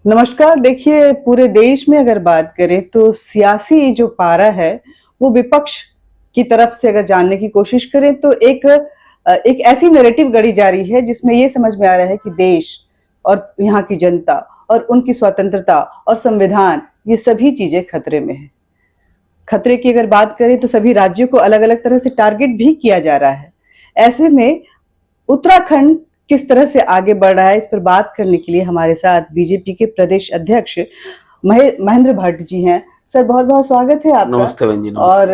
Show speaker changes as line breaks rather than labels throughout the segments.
नमस्कार। देखिए, पूरे देश में अगर बात करें तो सियासी जो पारा है वो विपक्ष की तरफ से अगर जानने की कोशिश करें तो एक ऐसी नैरेटिव गढ़ी जा रही है जिसमें ये समझ में आ रहा है कि देश और यहाँ की जनता और उनकी स्वतंत्रता और संविधान, ये सभी चीजें खतरे में है। खतरे की अगर बात करें तो सभी राज्यों को अलग अलग तरह से टारगेट भी किया जा रहा है। ऐसे में उत्तराखंड किस तरह से आगे बढ़ रहा है, इस पर बात करने के लिए हमारे साथ बीजेपी के प्रदेश अध्यक्ष महेंद्र भट्ट जी हैं। सर, बहुत बहुत स्वागत है आपका।
नमस्ते बहन जी।
और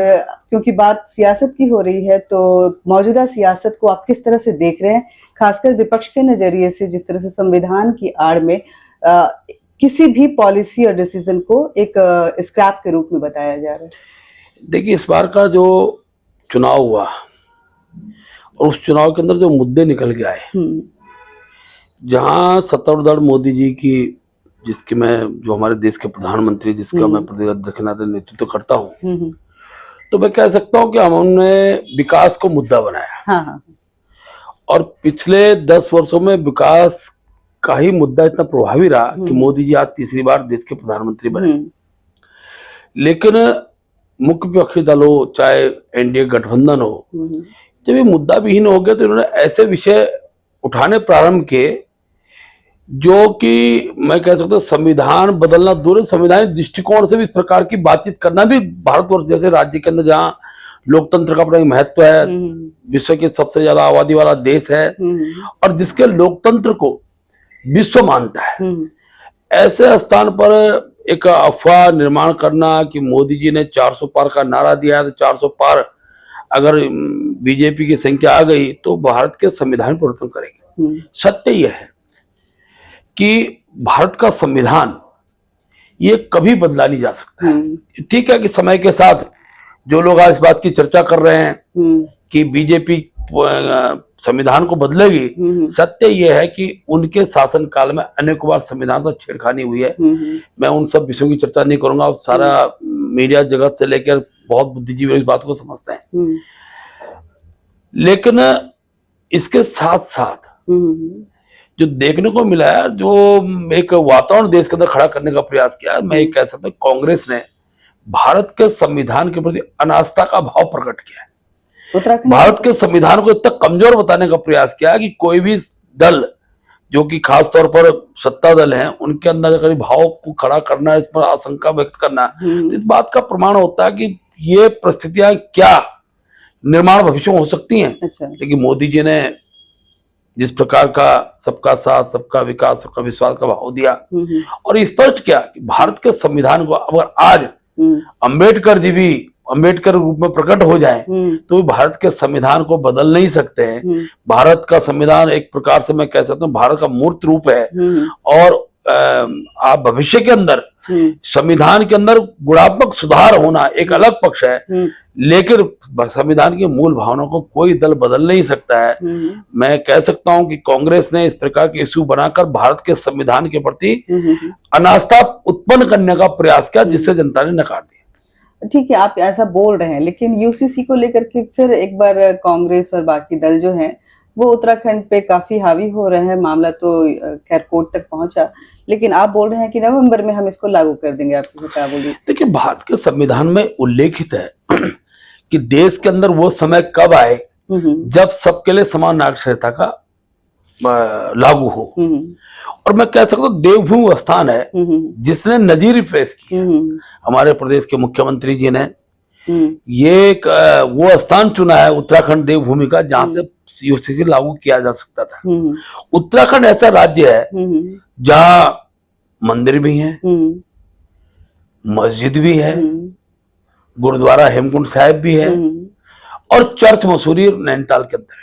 क्योंकि बात सियासत की हो रही है तो मौजूदा सियासत को आप किस तरह से देख रहे हैं, खासकर विपक्ष के नजरिए से, जिस तरह से संविधान की आड़ में किसी भी पॉलिसी और डिसीजन को एक स्क्रैप के रूप में बताया जा रहा है।
देखिए, इस बार का जो चुनाव हुआ और उस चुनाव के अंदर जो मुद्दे निकल के आए, जहां सत्तारूढ़ मोदी जी की, जिसकी मैं, जो हमारे देश के प्रधानमंत्री, जिसका मैं प्रदेश अध्यक्ष के नाते नेतृत्व करता हूं, तो मैं कह सकता हूं कि हमने विकास को मुद्दा बनाया।
हाँ।
और पिछले 10 वर्षों में विकास का ही मुद्दा इतना प्रभावी रहा कि मोदी जी आज तीसरी बार देश के प्रधानमंत्री बने। लेकिन मुख्य विपक्षी दल हो, चाहे एनडीए गठबंधन हो, जब ये मुद्दा विहीन हो गया तो इन्होंने ऐसे विषय उठाने प्रारंभ किए जो कि मैं कह सकता हूँ संविधान बदलना दूर है, संवैधानिक दृष्टिकोण से भी इस प्रकार की बातचीत करना भी, भारतवर्ष जैसे राज्य के अंदर जहाँ लोकतंत्र का अपना महत्व है, विश्व के सबसे ज्यादा आबादी वाला देश है और जिसके लोकतंत्र को विश्व मानता है, ऐसे स्थान पर एक अफवाह निर्माण करना कि मोदी जी ने 400 पार का नारा दिया है, तो 400 पार अगर बीजेपी की संख्या आ गई तो भारत के संविधान परिवर्तन करेंगे। सत्य यह है कि भारत का संविधान ये कभी बदला नहीं जा सकता है। ठीक है कि समय के साथ जो लोग आज इस बात की चर्चा कर रहे हैं कि बीजेपी संविधान को बदलेगी, सत्य यह है कि उनके शासन काल में अनेक बार संविधान से छेड़खानी हुई है। मैं उन सब विषयों की चर्चा नहीं करूंगा। सारा मीडिया जगत से लेकर बहुत बुद्धिजीवी इस बात को समझते हैं। लेकिन इसके साथ साथ जो देखने को मिला है, जो एक वातावरण देश के अंदर खड़ा करने का प्रयास किया, मैं ये कह सकता हूँ कांग्रेस ने भारत के संविधान के प्रति अनास्था का भाव प्रकट किया है। भारत के संविधान को इतना कमजोर बताने का प्रयास किया कि कोई भी दल, जो कि खास तौर पर सत्ता दल हैं, उनके अंदर अगर भाव को खड़ा करना, इस पर आशंका व्यक्त करना, तो इस बात का प्रमाण होता है कि ये परिस्थितियां क्या निर्माण भविष्य में हो सकती हैं। लेकिन मोदी जी ने जिस प्रकार का सबका साथ, सबका विकास, सबका विश्वास का भाव दिया और स्पष्ट किया कि भारत के संविधान को अगर आज अंबेडकर जी भी अंबेडकर रूप में प्रकट हो जाए तो भारत के संविधान को बदल नहीं सकते हैं। भारत का संविधान एक प्रकार से मैं कह सकता हूँ भारत का मूर्त रूप है और आप भविष्य के अंदर संविधान के अंदर गुणात्मक सुधार होना एक अलग पक्ष है, लेकिन संविधान की मूल भावना को कोई दल बदल नहीं सकता है। मैं कह सकता हूं कि कांग्रेस ने इस प्रकार के इश्यू बनाकर भारत के संविधान के प्रति अनास्था उत्पन्न करने का प्रयास किया, जिससे जनता ने नकार दिया।
ठीक है, आप ऐसा बोल रहे हैं, लेकिन यूसीसी को लेकर के फिर एक बार कांग्रेस और बाकी दल जो हैं वो उत्तराखंड पे काफी हावी हो रहे हैं। मामला तो खैर कोर्ट तक पहुंचा, लेकिन आप बोल रहे हैं कि नवंबर में हम इसको लागू कर देंगे। आपको क्या बोलिए?
देखिए, भारत के संविधान में उल्लेखित है कि देश के अंदर वो समय कब आए जब सबके लिए समान नागरिक संहिता का लागू हो। और मैं कह सकता हूँ देवभूमि स्थान है जिसने नजीर पेश की। हमारे प्रदेश के मुख्यमंत्री जी ने ये एक वो स्थान चुना है उत्तराखंड देवभूमि का, जहां से यूसीसी लागू किया जा सकता था। उत्तराखंड ऐसा राज्य है जहां मंदिर भी हैं, मस्जिद भी है, गुरुद्वारा हेमकुंड साहिब भी है और चर्च मसूरी नैनीताल के अंदर है।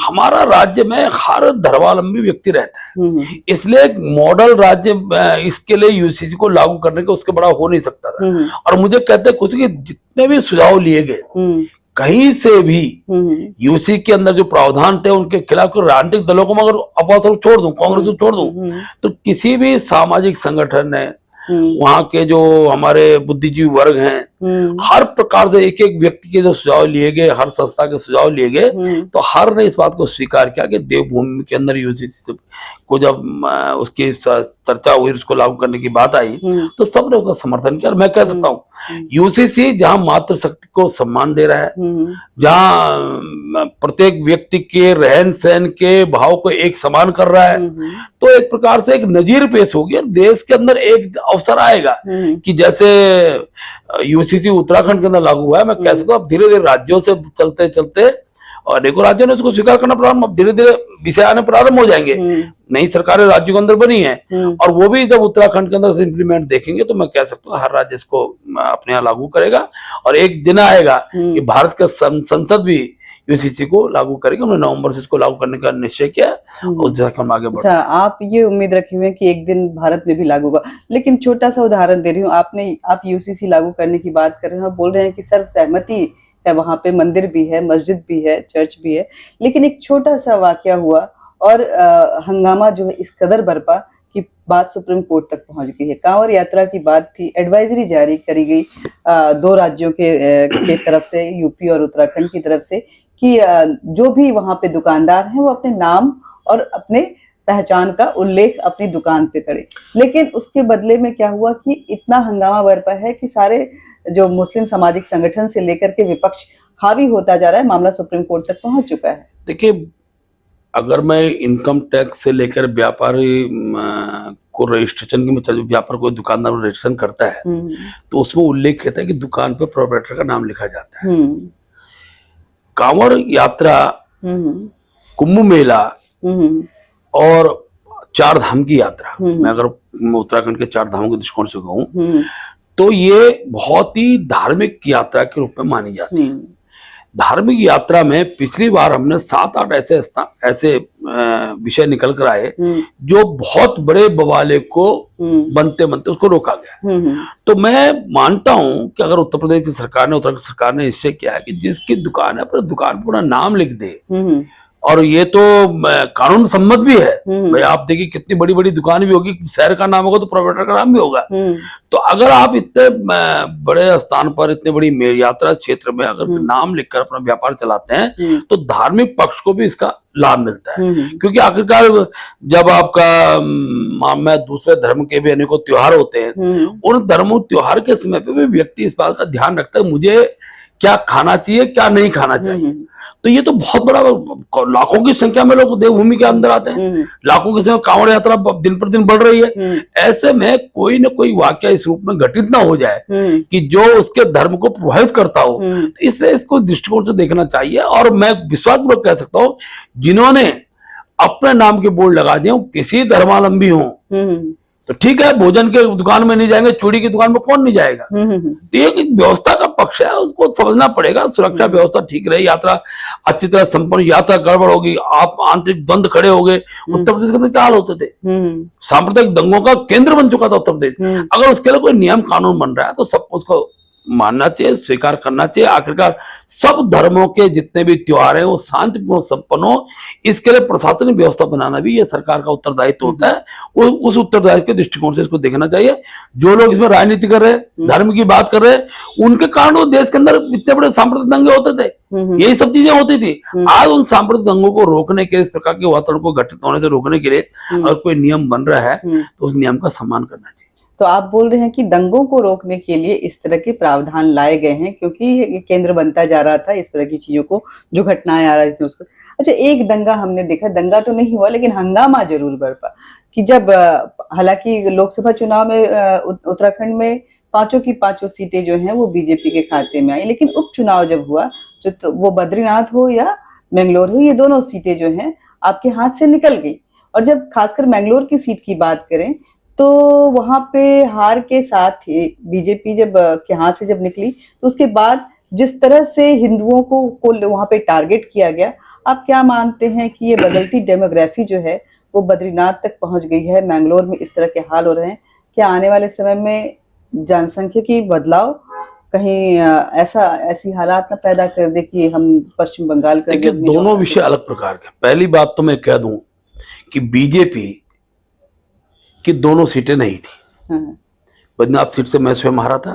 हमारा राज्य में हर धर्मावलंबी व्यक्ति रहता है, इसलिए एक मॉडल राज्य इसके लिए यूसीसी को लागू करने के उसके बड़ा हो नहीं सकता था। और मुझे कहते हैं कुछ कि जितने भी सुझाव लिए गए कहीं से भी यूसी के अंदर जो प्रावधान थे उनके खिलाफ राजनीतिक दलों को अगर अपोजिशन छोड़ दूं, कांग्रेस को छोड़ दूं, तो किसी भी सामाजिक संगठन ने, वहां के जो हमारे बुद्धिजीवी वर्ग हैं, हर प्रकार से एक एक व्यक्ति के जो सुझाव लिए गए, हर संस्था के सुझाव लिए गए, तो हर ने इस बात को स्वीकार किया कि देवभूमि के अंदर यूजीसी को जब उसकी चर्चा हुई, उसको लागू करने की बात आई, तो सबने उसका समर्थन किया। और मैं कह सकता हूँ यूसीसी जहां मातृशक्ति को सम्मान दे रहा है, जहां प्रत्येक व्यक्ति के रहन सहन के भाव को एक समान कर रहा है, तो एक प्रकार से एक नजीर पेश हो गया। देश के अंदर एक अवसर आएगा कि जैसे यूसीसी उत्तराखंड के अंदर लागू हुआ है, मैं कह सकता हूँ अब धीरे धीरे राज्यों से चलते चलते और अनेकों राज्यों ने उसको स्वीकार करना प्रारंभ, अब धीरे धीरे विषय आने प्रारंभ हो जाएंगे। नई सरकारें राज्यों के अंदर बनी है, और वो भी जब उत्तराखंड के अंदर से इंप्लीमेंट देखेंगे, तो मैं कह सकता हूँ हर राज्य इसको अपने यहाँ लागू करेगा, और एक दिन आएगा कि भारत का संसद भी यूसीसी को लागू करेगा। हमने नवंबर से इसको लागू करने का निश्चय किया, और उस जगह हम आगे बढ़े।
अच्छा, आप ये उम्मीद रखे हुए हैं कि एक दिन भारत में भी लागू होगा, लेकिन छोटा सा उदाहरण दे रही हूँ, आप यूसीसी लागू करने की बात कर रहे हैं, बोल रहे हैं कि सर्वसहमति है, वहां पे मंदिर भी है, मस्जिद भी है, चर्च भी है, लेकिन एक छोटा सा वाकया हुआ और हंगामा जो है इस कदर बरपा कि बात सुप्रीम कोर्ट तक पहुंच गई है। कांवड़ यात्रा की बात थी, एडवाइजरी जारी करी गई 2 राज्यों के तरफ से, यूपी और उत्तराखंड की तरफ से, कि जो भी वहां पे दुकानदार हैं वो अपने नाम और अपने पहचान का उल्लेख अपनी दुकान पे करे। लेकिन उसके बदले में क्या हुआ कि इतना हंगामा बरपा है कि सारे जो मुस्लिम सामाजिक संगठन से लेकर के विपक्ष हावी होता जा रहा है, मामला सुप्रीम कोर्ट तक पहुंच चुका है।
देखिए, अगर मैं इनकम टैक्स से लेकर व्यापारी को रजिस्ट्रेशन की, व्यापार कोई दुकानदार रजिस्ट्रेशन करता है, तो उसमें उल्लेख कहता है कि दुकान पे प्रोप्राइटर का नाम लिखा जाता है। कांवड़ यात्रा, कुंभ मेला और 4 धाम की यात्रा, मैं अगर उत्तराखंड के 4 धामों के दृष्टिकोण से कहूं, तो ये बहुत ही धार्मिक यात्रा के रूप में मानी जाती है। धार्मिक यात्रा में पिछली बार हमने 7-8 ऐसे विषय निकल कर आए जो बहुत बड़े बवाले को बनते बनते उसको रोका गया। तो मैं मानता हूं कि अगर उत्तर प्रदेश की सरकार ने, उत्तराखंड सरकार ने निश्चय किया है कि जिसकी दुकान है अपने दुकान पर पूरा नाम लिख दे, और ये तो कानून सम्मत भी है। भाई आप देखिए कितनी बड़ी बड़ी दुकान भी होगी, शहर का नाम होगा तो प्रोप्राइटर का नाम भी होगा। तो अगर आप इतने बड़े स्थान पर, इतने बड़ी यात्रा क्षेत्र में अगर नाम लिखकर अपना व्यापार चलाते हैं, तो धार्मिक पक्ष को भी इसका लाभ मिलता है। क्योंकि आखिरकार जब आपका मैं दूसरे धर्म के भी अनेकों त्योहार होते हैं, उन धर्मों त्योहार के समय पे भी व्यक्ति इस बात का ध्यान रखता है मुझे क्या खाना चाहिए, क्या नहीं खाना चाहिए। तो ये तो बहुत बड़ा, लाखों की संख्या में लोग देवभूमि के अंदर आते हैं, लाखों की संख्या, कांवड़ यात्रा दिन पर दिन बढ़ रही है। ऐसे में कोई न कोई वाक्य इस रूप में घटित ना हो जाए कि जो उसके धर्म को प्रभावित करता हो, तो इसलिए इसको दृष्टिकोण से देखना चाहिए। और मैं विश्वासपूर्वक कह सकता हूँ, जिन्होंने अपने नाम के बोर्ड लगा दिए, किसी धर्मावलंबी हो, तो ठीक है, भोजन के दुकान में नहीं जाएंगे, चूड़ी की दुकान में कौन नहीं जाएगा। तो एक व्यवस्था का पक्ष है, उसको समझना पड़ेगा। सुरक्षा व्यवस्था ठीक रहे, यात्रा अच्छी तरह संपन्न, यात्रा गड़बड़ होगी, आप आंतरिक द्वंद खड़े हो गए। उत्तर प्रदेश के अंदर क्या हाल होते थे, सांप्रदायिक दंगों का केंद्र बन चुका था उत्तर प्रदेश। अगर उसके लिए कोई नियम कानून बन रहा है तो सब उसको मानना चाहिए, स्वीकार करना चाहिए। आखिरकार सब धर्मों के जितने भी त्योहार हैं वो शांतिपूर्ण संपन्न हो, इसके लिए प्रशासनिक व्यवस्था बनाना भी ये सरकार का उत्तरदायित्व होता है। वो उस उत्तरदायित्व के दृष्टिकोण से इसको देखना चाहिए। जो लोग इसमें राजनीति कर रहे हैं, धर्म की बात कर रहे हैं, उनके कारण तो देश के अंदर इतने बड़े सांप्रदायिक दंगे होते थे, यही सब चीजें होती थी। आज उन सांप्रदायिक दंगों को रोकने के लिए, इस प्रकार के वातावरण को घटित होने से रोकने के लिए अगर कोई नियम बन रहा है तो उस नियम का सम्मान करना चाहिए।
तो आप बोल रहे हैं कि दंगों को रोकने के लिए इस तरह के प्रावधान लाए गए हैं, क्योंकि केंद्र बनता जा रहा था इस तरह की चीजों को, जो घटनाएं आ रही थी उसको। अच्छा, एक दंगा हमने देखा, दंगा तो नहीं हुआ लेकिन हंगामा जरूर बरपा, कि जब हालांकि लोकसभा चुनाव में उत्तराखंड में 5 की 5 सीटें जो हैं वो बीजेपी के खाते में आई, लेकिन उपचुनाव जब हुआ, जो तो वो बद्रीनाथ हो या मैंगलोर हो, ये दोनों सीटें जो हैं आपके हाथ से निकल गई। और जब खासकर मैंगलोर की सीट की बात करें तो वहां पे हार के साथ ही बीजेपी जब के हाथ से जब निकली, तो उसके बाद जिस तरह से हिंदुओं को वहां पे टारगेट किया गया, आप क्या मानते हैं कि ये बदलती डेमोग्राफी जो है वो बद्रीनाथ तक पहुंच गई है, मैंगलोर में इस तरह के हाल हो रहे हैं, क्या आने वाले समय में जनसंख्या की बदलाव कहीं ऐसी हालात ना पैदा कर दे कि हम पश्चिम बंगाल का?
देखिए, दोनों विषय अलग प्रकार के। पहली बात तो मैं कह दूं कि बीजेपी की दोनों सीटें नहीं थी। बद्रीनाथ सीट से मैं स्वयं हारा था,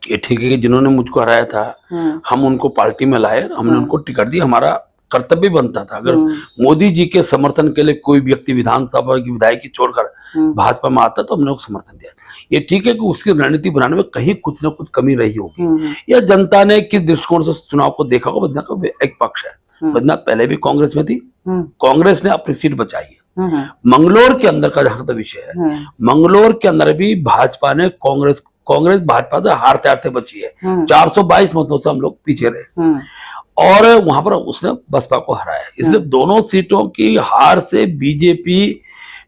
ये ठीक है कि जिन्होंने मुझको हराया था हम उनको पार्टी में लाए, हमने उनको टिकट दी, हमारा कर्तव्य बनता था। अगर मोदी जी के समर्थन के लिए कोई व्यक्ति विधानसभा की विधायकी छोड़कर भाजपा में आता तो हमने उसको समर्थन दिया। ये ठीक है कि उसकी रणनीति बनाने में कहीं कुछ ना कुछ कमी रही होगी, या जनता ने किस दृष्टिकोण से चुनाव को देखा होगा। बदनाम का एक पक्ष है, बदनाम पहले भी कांग्रेस में थी, कांग्रेस ने अपनी सीट बचाई है। मंगलौर के अंदर का जहां तक विषय है, मंगलौर के अंदर भी भाजपा ने कांग्रेस भाजपा से हारते हारते बची है। 422 मतों से हम लोग पीछे रहे और वहां पर उसने बसपा को हराया। इसलिए दोनों सीटों की हार से बीजेपी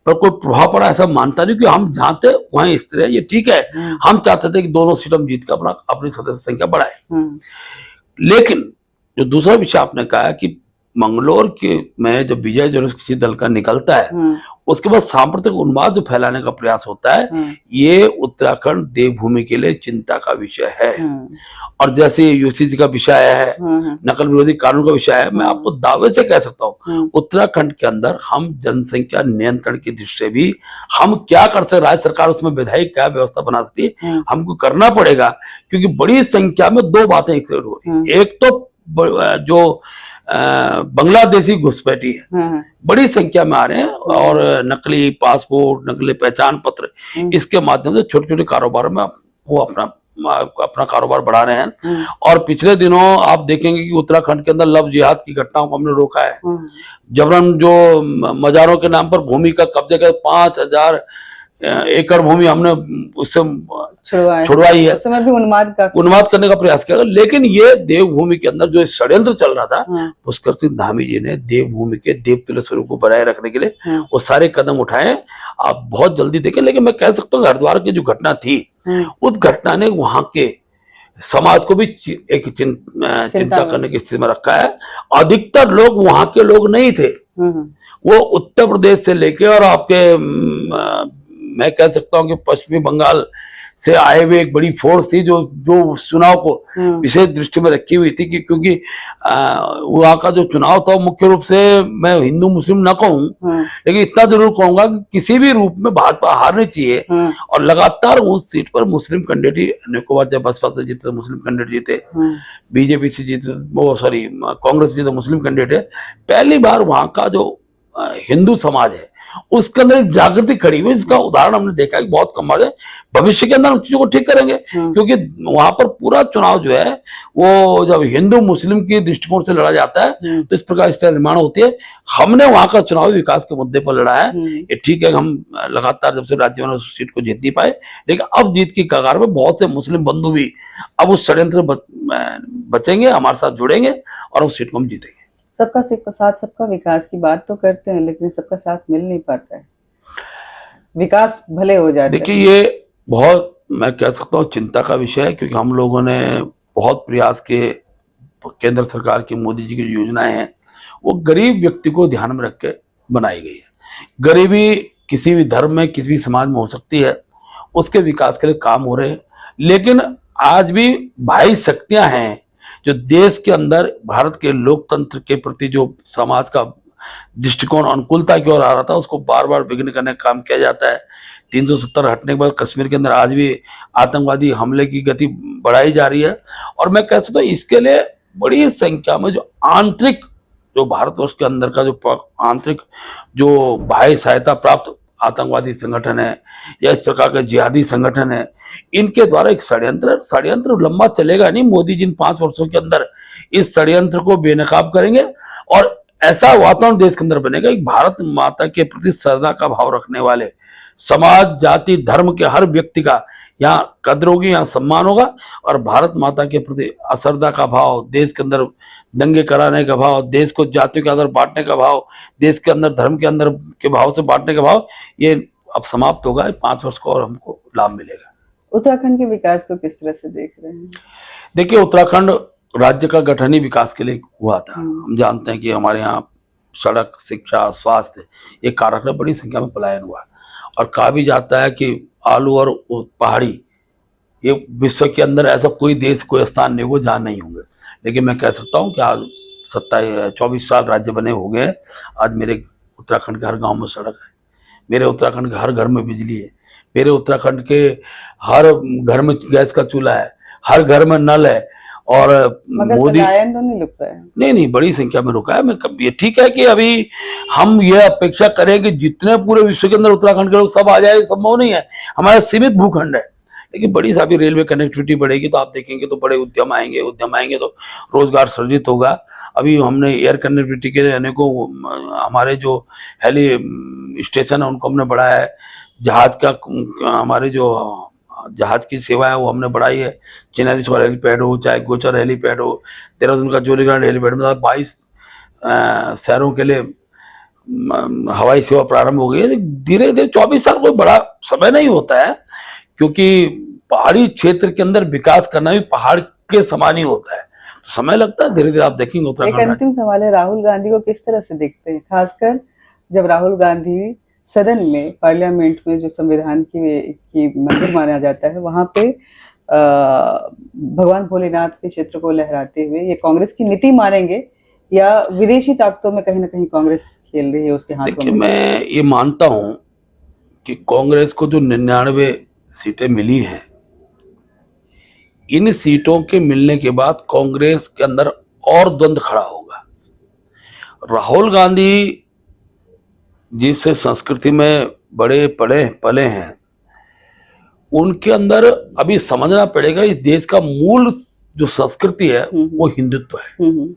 पर कोई प्रभाव पड़ा ऐसा मानता नहीं, कि हम जहां थे वहीं स्थिर है। ये ठीक है, हम चाहते थे कि दोनों सीटों में जीत कर अपनी सदस्य संख्या बढ़ाए। लेकिन जो दूसरा विषय आपने कहा कि मंगलौर के में जब विजय जुलूस किसी दल का निकलता है उसके बाद सांप्रदायिक उन्माद जो फैलाने का प्रयास होता है, ये उत्तराखंड देवभूमि के लिए चिंता का विषय है। और जैसे यूसीसी का विषय है, नकल विरोधी कानून का विषय है, मैं आपको दावे से कह सकता हूँ उत्तराखंड के अंदर हम जनसंख्या नियंत्रण की दृष्टि से भी हम क्या कर सकते, राज्य सरकार उसमें विधायी क्या व्यवस्था बना सकती है, हमको करना पड़ेगा। क्योंकि बड़ी संख्या में दो बातें एक हो रही है। एक तो जो बांग्लादेशी घुसपैठी है बड़ी संख्या में आ रहे हैं और नकली पासपोर्ट, नकली पहचान पत्र, इसके माध्यम से छोटे छोटे कारोबार में वो अपना कारोबार बढ़ा रहे हैं। और पिछले दिनों आप देखेंगे कि उत्तराखंड के अंदर लव जिहाद की घटनाओं को हमने रोका है। जबरन जो मजारों के नाम पर भूमि का कब्जे कर 5000 एकड़ भूमि हमने उससे छुड़वाई है।
उस समय भी
उन्माद करने का प्रयास किया। लेकिन ये देवभूमि के अंदर जो षड्यंत्र चल रहा था, पुष्कर सिंह धामी जी ने देवभूमि के देवतुल्य स्वरूप को बनाए रखने के लिए वो सारे कदम उठाए। आप बहुत जल्दी देखें। लेकिन मैं कह सकता हूँ हरिद्वार की जो घटना थी, उस घटना ने वहां के समाज को भी एक चिंता करने की स्थिति में रखा है। अधिकतर लोग वहां के लोग नहीं थे, वो उत्तर प्रदेश से लेके और आपके मैं कह सकता हूं कि पश्चिमी बंगाल से आए हुए एक बड़ी फोर्स थी जो चुनाव को विशेष दृष्टि में रखी हुई थी। क्योंकि वहां का जो चुनाव था मुख्य रूप से, मैं हिंदू मुस्लिम न कहूं, लेकिन इतना जरूर कहूंगा कि किसी भी रूप में भाजपा हारनी चाहिए। और लगातार उस सीट पर मुस्लिम कैंडिडेट अनेकों बार, जब बसपा से जीते मुस्लिम कैंडिडेट जीते, बीजेपी से जीते, कांग्रेस से जीते मुस्लिम कैंडिडेट। पहली बार वहां का जो हिंदू समाज है उसके अंदर एक जागृति खड़ी हुई। इसका उदाहरण हमने देखा कि बहुत कम है। भविष्य के अंदर हम चीजों को ठीक करेंगे, क्योंकि वहां पर पूरा चुनाव जो है वो जब हिंदू मुस्लिम की दृष्टिकोण से लड़ा जाता है तो इस प्रकार स्थिति निर्माण होती है। हमने वहां का चुनावी विकास के मुद्दे पर लड़ा है। ये ठीक है, हम लगातार जब से राज्य में उस सीट को जीत नहीं पाए, लेकिन अब जीत की कगार में बहुत से मुस्लिम बंधु भी अब उस षड्यंत्र बचेंगे, हमारे साथ जुड़ेंगे और उस सीट को हम जीतेंगे।
सबका साथ सबका विकास की बात तो करते हैं, लेकिन सबका साथ मिल नहीं पाता है, विकास भले हो जाए।
देखिए, ये बहुत, मैं कह सकता हूँ, चिंता का विषय है। क्योंकि हम लोगों ने बहुत प्रयास किए, केंद्र सरकार की, मोदी जी की जो योजनाएं हैं वो गरीब व्यक्ति को ध्यान में रख के बनाई गई है। गरीबी किसी भी धर्म में, किसी भी समाज में हो सकती है, उसके विकास के लिए काम हो रहे हैं। लेकिन आज भी भाई शक्तियां हैं जो देश के अंदर भारत के लोकतंत्र के प्रति जो समाज का दृष्टिकोण अनुकूलता की ओर आ रहा था, उसको बार बार विघ्न करने का काम किया जाता है। 370 हटने के बाद कश्मीर के अंदर आज भी आतंकवादी हमले की गति बढ़ाई जा रही है। और मैं कह सकता हूँ इसके लिए बड़ी संख्या में जो आंतरिक, जो भारतवर्ष के अंदर का जो आंतरिक जो बाह्य सहायता प्राप्त आतंकवादी संगठन है या इस प्रकार के जिहादी संगठन है, इनके द्वारा एक षड्यंत्र लंबा चलेगा नहीं। मोदी जी इन 5 वर्षों के अंदर इस षड्यंत्र को बेनकाब करेंगे और ऐसा वातावरण देश के अंदर बनेगा कि भारत माता के प्रति श्रद्धा का भाव रखने वाले समाज, जाति, धर्म के हर व्यक्ति का यहाँ कद्र होगी, यहाँ सम्मान होगा। और भारत माता के प्रति अश्रद्धा का भाव, देश के अंदर दंगे कराने का भाव, देश को जातियों के अंदर बांटने का भाव, देश के अंदर धर्म के अंदर के भाव से बांटने का भाव, ये अब समाप्त होगा। 5 वर्ष को और हमको लाभ मिलेगा।
उत्तराखंड के विकास को किस तरह से देख रहे हैं?
देखिए, उत्तराखंड राज्य का गठन ही विकास के लिए हुआ था। हम जानते हैं कि हमारे यहाँ सड़क, शिक्षा, स्वास्थ्य, ये कारक बड़ी संख्या में पलायन हुआ। और कहा भी जाता है कि आलू और पहाड़ी, ये विश्व के अंदर ऐसा कोई देश, कोई स्थान नहीं हो जहाँ नहीं होंगे। लेकिन मैं कह सकता हूँ कि आज 24 साल राज्य बने हो गए, आज मेरे उत्तराखंड के हर गांव में सड़क है, मेरे उत्तराखंड के हर घर में बिजली है, मेरे उत्तराखंड के हर घर में गैस का चूल्हा है, हर घर में नल है, और
मगर
मोदी
पलायन तो नहीं रुक रहा है।
नहीं बड़ी संख्या में रुका है। मैं कब ये ठीक है कि अभी हम ये अपेक्षा करें कि जितने पूरे विश्व के अंदर उत्तराखंड के लोग सब आ जाए, संभव नहीं है, हमारा सीमित भूखंड है। लेकिन बड़ी सा भी रेलवे कनेक्टिविटी बढ़ेगी तो आप देखेंगे तो बड़े उद्यम आएंगे तो रोजगार सृजित होगा। अभी हमने एयर कनेक्टिविटी के लिए अनेकों हमारे जो हेली स्टेशन है उनको हमने बढ़ाया है। जहाज का हमारे जो जहाज की सेवा है वो हमने बढ़ाई है। चिनारी वाला हेलीपैड हो, चाहे गोचर हेलीपैड हो, देहरादून का जोलीग्रांट हेलीपैड, मतलब 22 शहरों के लिए हवाई सेवा प्रारंभ हो गई है। धीरे धीरे 24 साल कोई बड़ा समय नहीं होता है, क्योंकि पहाड़ी क्षेत्र के अंदर विकास करना भी पहाड़ के समान ही होता है, तो समय लगता है। धीरे धीरे आप देखेंगे
एक
उत्तराखंड।
अंतिम सवाल है, राहुल गांधी को किस तरह से देखते हैं, खासकर जब राहुल गांधी सदन में, पार्लियामेंट में, जो संविधान की मंदिर माना जाता है, वहां पे भगवान भोलेनाथ के चित्र को लहराते हुए, ये कांग्रेस की नीति मानेंगे या विदेशी ताकतों में कहीं ना कहीं कांग्रेस खेल रही है उसके हाथों
देखिए,
में?
मैं ये मानता हूं कि कांग्रेस को जो 99 सीटें मिली हैं, इन सीटों के मिलने के बाद कांग्रेस के अंदर और द्वंद्व खड़ा होगा। राहुल गांधी जिस संस्कृति में बड़े पले हैं, उनके अंदर अभी समझना पड़ेगा इस देश का मूल जो संस्कृति है वो हिंदुत्व है।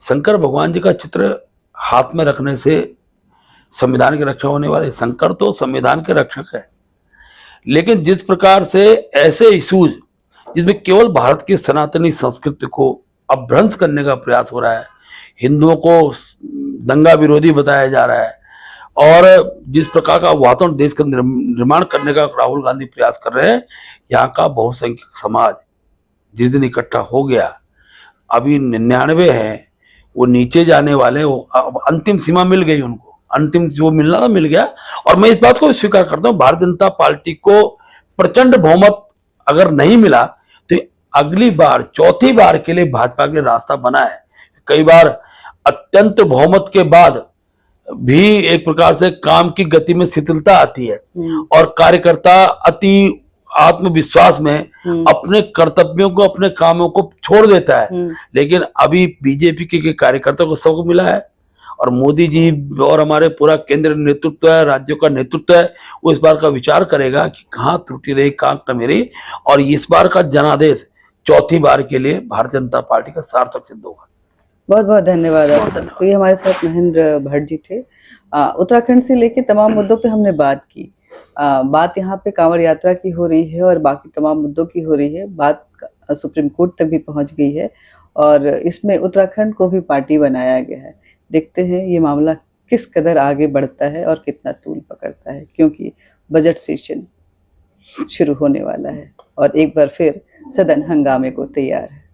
शंकर भगवान जी का चित्र हाथ में रखने से संविधान की रक्षा होने वाले, शंकर तो संविधान के रक्षक है। लेकिन जिस प्रकार से ऐसे इशूज जिसमें केवल भारत की सनातनी संस्कृति को अपभ्रंश करने का प्रयास हो रहा है, हिंदुओं को दंगा विरोधी बताया जा रहा है, और जिस प्रकार का वातावरण देश का निर्माण करने का राहुल गांधी प्रयास कर रहे हैं, यहाँ का बहुसंख्यक समाज जिस दिन इकट्ठा हो गया, अभी 99 है, वो नीचे जाने वाले, वो अंतिम सीमा मिल गई उनको, अंतिम जो मिलना था मिल गया। और मैं इस बात को स्वीकार करता हूँ, भारतीय जनता पार्टी को प्रचंड बहुमत अगर नहीं मिला तो अगली बार, चौथी बार के लिए भाजपा के रास्ता बना है। कई बार अत्यंत बहुमत के बाद भी एक प्रकार से काम की गति में शिथिलता आती है, और कार्यकर्ता अति आत्मविश्वास में अपने कर्तव्यों को, अपने कामों को छोड़ देता है। लेकिन अभी बीजेपी के कार्यकर्ताओं को सबको मिला है, और मोदी जी और हमारे पूरा केंद्र नेतृत्व है, राज्यों का नेतृत्व है, वो इस बार का विचार करेगा कि कहाँ त्रुटि रही, कहाँ कमी रही, और इस बार का जनादेश चौथी बार के लिए भारतीय जनता पार्टी का सार्थक सिद्ध होगा।
बहुत बहुत धन्यवाद आपका। तो ये हमारे साथ महेंद्र भट्ट जी थे। उत्तराखंड से लेके तमाम मुद्दों पे हमने बात की। बात यहाँ पे कांवड़ यात्रा की हो रही है और बाकी तमाम मुद्दों की हो रही है। बात सुप्रीम कोर्ट तक भी पहुंच गई है, और इसमें उत्तराखंड को भी पार्टी बनाया गया है। देखते हैं ये मामला किस कदर आगे बढ़ता है और कितना तूल पकड़ता है, क्योंकि बजट सेशन शुरू होने वाला है और एक बार फिर सदन हंगामे को तैयार है।